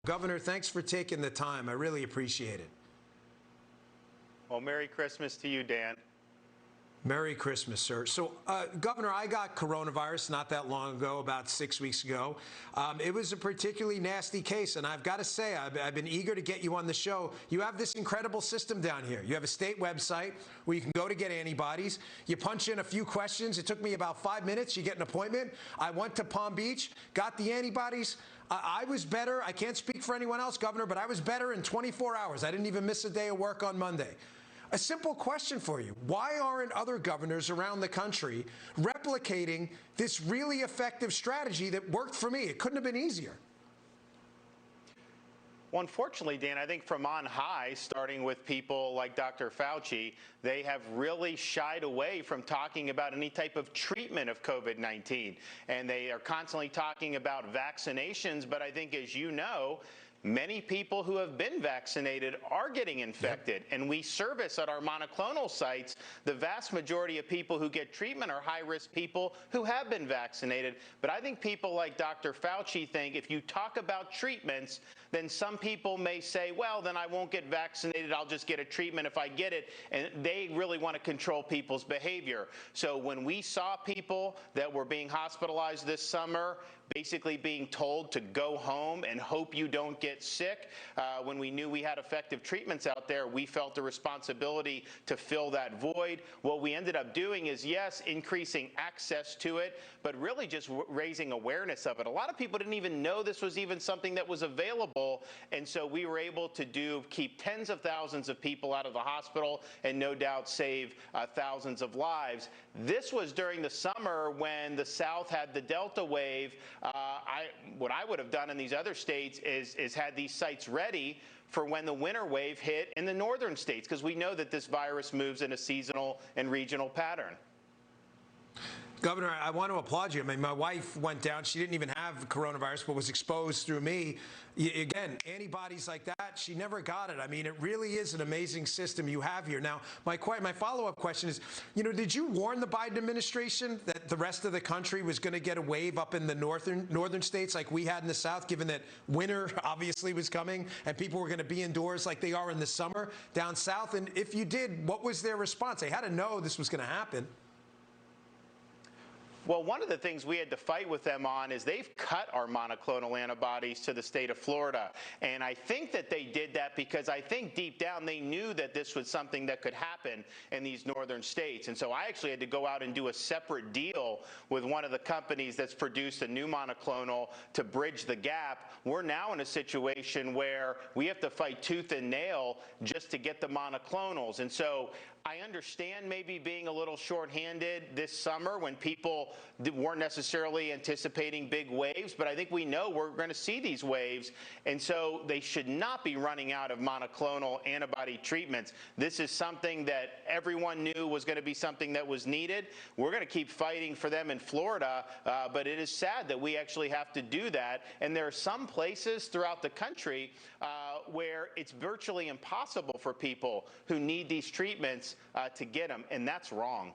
Governor, thanks for taking the time. I really appreciate it. Well, Merry Christmas to you, Dan. Merry Christmas, sir. So, Governor, I got coronavirus not that long ago, about 6 weeks ago. It was a particularly nasty case, and I've got to say, I've been eager to get you on the show. You have this incredible system down here. You have a state website where you can go to get antibodies. You punch in a few questions. It took me about 5 minutes. You get an appointment. I went to Palm Beach, got the antibodies. I was better. I can't speak for anyone else, Governor, but I was better in 24 hours. I didn't even miss a day of work on Monday. A simple question for you. Why aren't other governors around the country replicating this really effective strategy that worked for me? It couldn't have been easier. Well, unfortunately, Dan, I think from on high, starting with people like Dr. Fauci, they have really shied away from talking about any type of treatment of COVID-19. And they are constantly talking about vaccinations. But I think, as you know, many people who have been vaccinated are getting infected. Yep. And we service at our monoclonal sites, the vast majority of people who get treatment are high-risk people who have been vaccinated. But I think people like Dr. Fauci think if you talk about treatments, then some people may say, well, then I won't get vaccinated, I'll just get a treatment if I get it. And they really want to control people's behavior. So when we saw people that were being hospitalized this summer, basically being told to go home and hope you don't get sick, when we knew we had effective treatments out there, we felt a responsibility to fill that void. What we ended up doing is, yes, increasing access to it, but really just raising awareness of it. A lot of people didn't even know this was even something that was available, and so we were able to keep tens of thousands of people out of the hospital and no doubt save thousands of lives. This was during the summer when the South had the Delta wave. What I would have done in these other states is had these sites ready for when the winter wave hit in the northern states, because we know that this virus moves in a seasonal and regional pattern. Governor, I want to applaud you. I mean, my wife went down. She didn't even have coronavirus, but was exposed through me. Again, antibodies like that, she never got it. I mean, it really is an amazing system you have here. Now, my follow-up question is, did you warn the Biden administration that the rest of the country was going to get a wave up in the northern states like we had in the South, given that winter obviously was coming and people were going to be indoors like they are in the summer down south? And if you did, what was their response? They had to know this was going to happen. Well, one of the things we had to fight with them on is they've cut our monoclonal antibodies to the state of Florida. And I think that they did that because I think deep down they knew that this was something that could happen in these northern states. And so I actually had to go out and do a separate deal with one of the companies that's produced a new monoclonal to bridge the gap. We're now in a situation where we have to fight tooth and nail just to get the monoclonals. And so I understand maybe being a little shorthanded this summer when people weren't necessarily anticipating big waves, but I think we know we're going to see these waves, and so they should not be running out of monoclonal antibody treatments. This is something that everyone knew was going to be something that was needed. We're going to keep fighting for them in Florida, but it is sad that we actually have to do that, and there are some places throughout the country where it's virtually impossible for people who need these treatments to get them, and that's wrong.